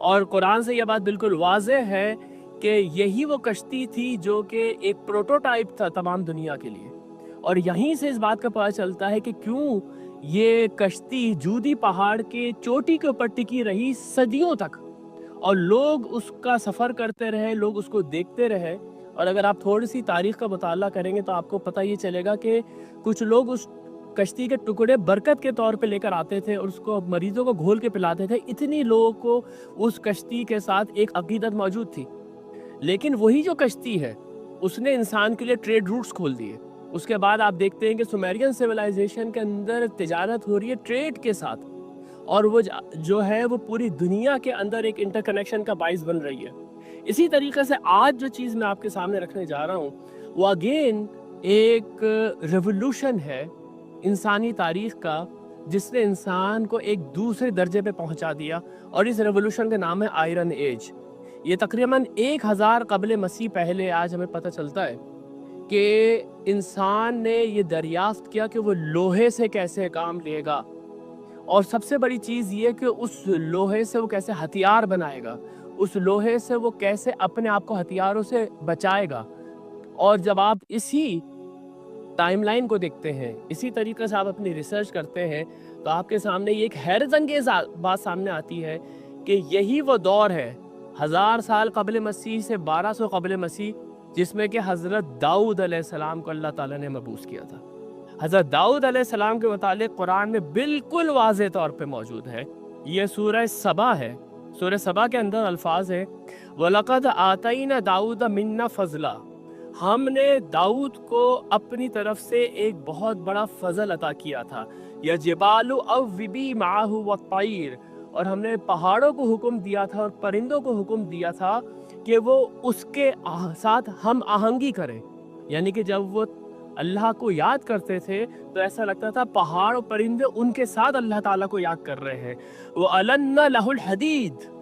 اور قرآن سے یہ بات بالکل واضح ہے کہ یہی وہ کشتی تھی جو کہ ایک پروٹوٹائپ تھا تمام دنیا کے لیے. اور یہیں سے اس بات کا پتہ چلتا ہے کہ کیوں یہ کشتی جودی پہاڑ کے چوٹی کے اوپر ٹکی رہی صدیوں تک، اور لوگ اس کا سفر کرتے رہے، لوگ اس کو دیکھتے رہے. اور اگر آپ تھوڑی سی تاریخ کا مطالعہ کریں گے تو آپ کو پتہ یہ چلے گا کہ کچھ لوگ اس کشتی کے ٹکڑے برکت کے طور پہ لے کر آتے تھے اور اس کو مریضوں کو گھول کے پلاتے تھے. اتنی لوگوں کو اس کشتی کے ساتھ ایک عقیدت موجود تھی. لیکن وہی جو کشتی ہے اس نے انسان کے لیے ٹریڈ روٹس کھول دیے. اس کے بعد آپ دیکھتے ہیں کہ سومیرین سیولائزیشن کے اندر تجارت ہو رہی ہے ٹریڈ کے ساتھ، اور وہ جو ہے وہ پوری دنیا کے اندر ایک انٹر کنیکشن کا باعث بن رہی ہے. اسی طریقے سے آج جو چیز میں آپ کے سامنے رکھنے جا رہا ہوں وہ اگین ایک ریولوشن ہے انسانی تاریخ کا، جس نے انسان کو ایک دوسرے درجے پہ پہنچا دیا. اور اس ریولوشن کا نام ہے آئرن ایج. یہ تقریباً 1000 قبل مسیح پہلے آج ہمیں پتہ چلتا ہے کہ انسان نے یہ دریافت کیا کہ وہ لوہے سے کیسے کام لے گا، اور سب سے بڑی چیز یہ کہ اس لوہے سے وہ کیسے ہتھیار بنائے گا، اس لوہے سے وہ کیسے اپنے آپ کو ہتھیاروں سے بچائے گا. اور جب آپ اسی ٹائم لائن کو دیکھتے ہیں، اسی طریقے سے آپ اپنی ریسرچ کرتے ہیں، تو آپ کے سامنے یہ ایک حیرت انگیز بات سامنے آتی ہے کہ یہی وہ دور ہے 1000 سال قبل مسیح سے 1200 قبل مسیح جس میں کہ حضرت داؤد علیہ السلام کو اللہ تعالیٰ نے مبعوث کیا تھا. حضرت داؤد علیہ السلام کے متعلق قرآن میں بالکل واضح طور پہ موجود ہے. یہ سورہ سبا ہے. سورہ سبا کے اندر الفاظ ہے وَلَقَدْ آتَيْنَا دَاؤُدَ مِنَّا فَضْلًا، ہم نے داؤد کو اپنی طرف سے ایک بہت بڑا فضل عطا کیا تھا. يَجْبَالُ أَوِّبِي مَعَهُ وَالطَّيْرِ، اور ہم نے پہاڑوں کو حکم دیا تھا اور پرندوں کو حکم دیا تھا کہ وہ اس کے ساتھ ہم آہنگی کریں. یعنی کہ جب وہ اللہ کو یاد کرتے تھے تو ایسا لگتا تھا پہاڑ اور پرندے ان کے ساتھ اللہ تعالیٰ کو یاد کر رہے ہیں. وَأَلَنَّ لَهُ الْحَدِيدِ،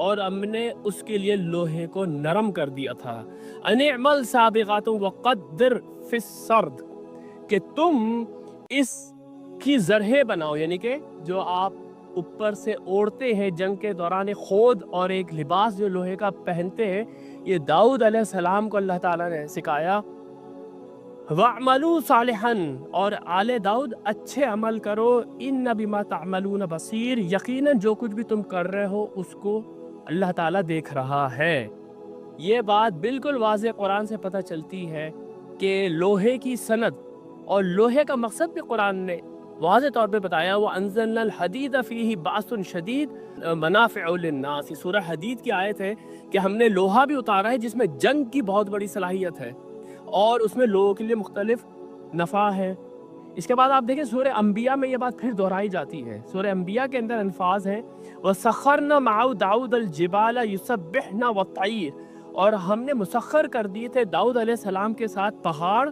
اور ہم نے اس کے لیے لوہے کو نرم کر دیا تھا. أَنِ اعْمَلْ سَابِغَاتٍ وَقَدِّرْ فِي السَّرْدِ، کہ تم اس کی زرہیں بناؤ، یعنی کہ جو آپ اوپر سے اوڑھتے ہیں جنگ کے دوران خود، اور ایک لباس جو لوہے کا پہنتے ہیں، یہ داؤد علیہ السلام کو اللہ تعالیٰ نے سکھایا. وَاعْمَلُوا صَالِحًا، اور آل داؤد اچھے عمل کرو. إِنَّ بِمَا تَعْمَلُونَ بَصِيرٌ، یقیناً جو کچھ بھی تم کر رہے ہو اس کو اللہ تعالیٰ دیکھ رہا ہے. یہ بات بالکل واضح قرآن سے پتہ چلتی ہے کہ لوہے کی صنعت اور لوہے کا مقصد بھی قرآن نے واضح طور پہ بتایا. وَأَنزَلْنَا الْحَدِيدَ فِيهِ بَأْسٌ شَدِيدٌ مَنَافِعُ لِلنَّاسِ. یہ سورہ حدید کی آیت ہے کہ ہم نے لوہا بھی اتارا ہے جس میں جنگ کی بہت بڑی صلاحیت ہے اور اس میں لوگوں کے لیے مختلف نفع ہے. اس کے بعد آپ دیکھیں سورہ انبیاء میں یہ بات پھر دہرائی جاتی ہے. سورہ انبیاء کے اندر الفاظ ہیں وَسَخَّرْنَا مَعَهُ دَاوُدَ الْجِبَالَ يُسَبِّحْنَا وَالطَّيْرَ، اور ہم نے مسخر کر دیے تھے داؤد علیہ السلام کے ساتھ پہاڑ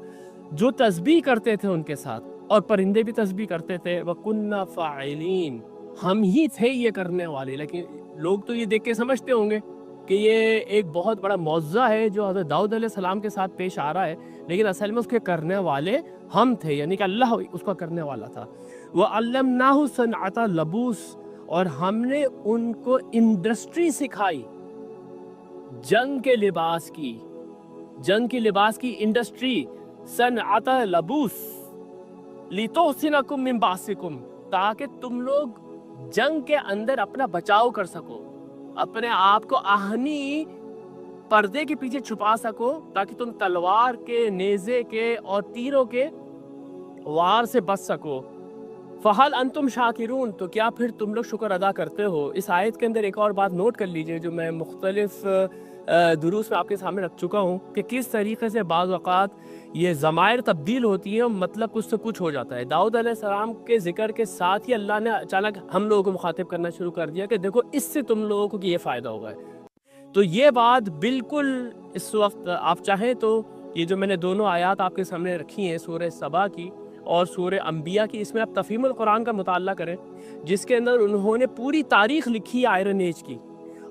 جو تسبیح کرتے تھے ان کے ساتھ، اور پرندے بھی تسبیح کرتے تھے. وَكُنَّا فَاعِلِينَ، ہم ہی تھے یہ کرنے والے. لیکن لوگ تو یہ دیکھ کے سمجھتے ہوں گے کہ یہ ایک بہت بڑا معجزہ ہے جو حضرت داؤد علیہ السلام کے ساتھ پیش آ رہا ہے، لیکن اصل میں اس کے کرنے والے ہم تھے، یعنی کہ اللہ اس کا کرنے والا تھا. وَعَلَّمْنَاهُ صَنْعَةَ لَبُوسٍ، اور ہم نے ان کو انڈسٹری سکھائی جنگ کے لباس کی، جنگ کی لباس کی انڈسٹری. صنعۃ لبوس لِتُحْصِنَكُم مِّن بَأْسِكُم، تاکہ تم لوگ جنگ کے اندر اپنا بچاؤ کر سکو، اپنے آپ کو آہنی پردے کے پیچھے چھپا سکو، تاکہ تم تلوار کے، نیزے کے اور تیروں کے وار سے بچ سکو. فَهَلْ أَنْتُمْ شَاكِرُونَ، تو کیا پھر تم لوگ شکر ادا کرتے ہو. اس آیت کے اندر ایک اور بات نوٹ کر لیجئے جو میں مختلف دروس میں آپ کے سامنے رکھ چکا ہوں کہ کس طریقے سے بعض اوقات یہ ضمائر تبدیل ہوتی ہیں اور مطلب کچھ سے کچھ ہو جاتا ہے. داؤد علیہ السلام کے ذکر کے ساتھ ہی اللہ نے اچانک ہم لوگوں کو مخاطب کرنا شروع کر دیا کہ دیکھو اس سے تم لوگوں کو یہ فائدہ ہوگا. تو یہ بات بالکل اس وقت آپ چاہیں تو یہ جو میں نے دونوں آیات آپ کے سامنے رکھی ہیں سورہ سبا کی اور سورہ انبیاء کی، اس میں آپ تفہیم القرآن کا مطالعہ کریں جس کے اندر انہوں نے پوری تاریخ لکھی ہے آئرن ایج کی،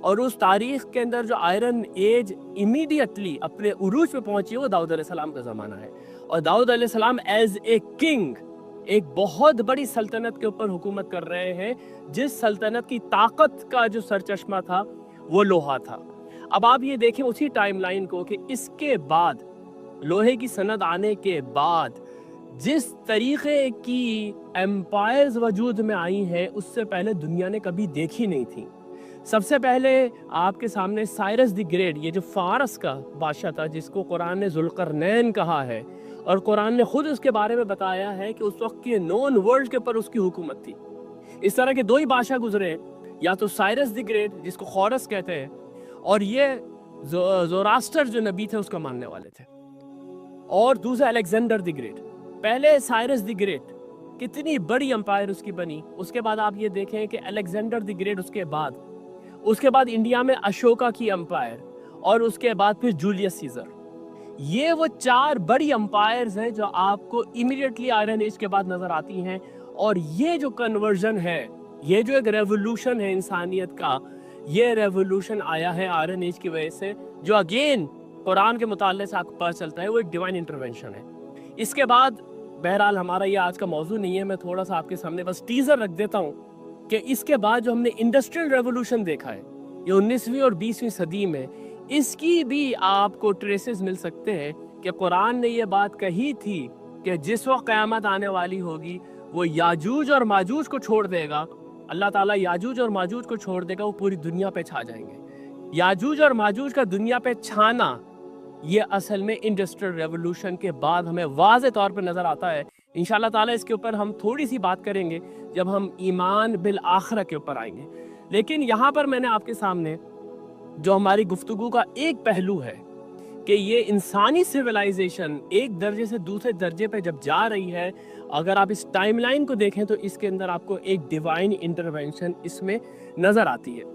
اور اس تاریخ کے اندر جو آئرن ایج امیڈیٹلی اپنے عروج پہ پہنچی وہ داؤد علیہ السلام کا زمانہ ہے. اور داؤد علیہ السلام ایز اے کنگ ایک بہت بڑی سلطنت کے اوپر حکومت کر رہے ہیں، جس سلطنت کی طاقت کا جو سرچشمہ تھا وہ لوہا تھا۔ اب آپ یہ دیکھیں اسی ٹائم لائن کو کہ اس کے بعد، لوہے کی صنعت آنے کے بعد جس طریقے کی ایمپائرز وجود میں آئی ہیں اس سے پہلے دنیا نے کبھی دیکھی نہیں تھی۔ سب سے پہلے آپ کے سامنے سائرس دی گریٹ، یہ جو فارس کا بادشاہ تھا جس کو قرآن نے ذوالقرنین کہا ہے، اور قرآن نے خود اس کے بارے میں بتایا ہے کہ اس وقت کے نون ورلڈ کے اوپر اس کی حکومت تھی۔ اس طرح کے دو ہی بادشاہ گزرے، یا تو سائرس دی گریٹ جس کو خورس کہتے ہیں، اور یہ زوراسٹر جو نبی تھے اس کو ماننے والے تھے، اور دوسرا الیگزینڈر دی گریٹ۔ پہلے سائرس دی گریٹ، کتنی بڑی امپائر اس کی بنی، اس کے بعد آپ یہ دیکھیں کہ الیگزینڈر دی گریٹ اس کے بعد انڈیا میں اشوکا کی امپائر، اور اس کے بعد پھر جولیس سیزر۔ یہ وہ 4 بڑی امپائرز ہیں جو آپ کو امیڈیٹلی آئرن ایج کے بعد نظر آتی ہیں، اور یہ جو کنورژن ہے، یہ جو ایک ریولوشن ہے انسانیت کا، یہ ریولوشن آیا ہے آئرن ایج کی وجہ سے، جو اگین قرآن کے مطالعے سے آپ کو پتہ چلتا ہے وہ ایک ڈیوائن انٹرونشن ہے۔ اس کے بعد بہرحال ہمارا یہ آج کا موضوع نہیں ہے، میں تھوڑا سا آپ کے سامنے بس ٹیزر رکھ دیتا ہوں کہ اس کے بعد جو ہم نے انڈسٹریل ریولوشن دیکھا ہے یہ 19ویں اور 20ویں صدی میں، اس کی بھی آپ کو ٹریسز مل سکتے ہیں کہ قرآن نے یہ بات کہی تھی کہ جس وقت قیامت آنے والی ہوگی وہ یاجوج اور ماجوج کو چھوڑ دے گا، اللہ تعالیٰ یاجوج اور ماجوج کو چھوڑ دے گا، وہ پوری دنیا پہ چھا جائیں گے۔ یاجوج اور ماجوج کا دنیا پہ چھانا یہ اصل میں انڈسٹریل ریولوشن کے بعد ہمیں واضح طور پہ نظر آتا ہے۔ انشاءاللہ تعالیٰ اس کے اوپر ہم تھوڑی سی بات کریں گے جب ہم ایمان بالآخرہ کے اوپر آئیں گے، لیکن یہاں پر میں نے آپ کے سامنے جو ہماری گفتگو کا ایک پہلو ہے کہ یہ انسانی سویلائزیشن ایک درجے سے دوسرے درجے پہ جب جا رہی ہے، اگر آپ اس ٹائم لائن کو دیکھیں تو اس کے اندر آپ کو ایک ڈیوائن انٹرونشن اس میں نظر آتی ہے۔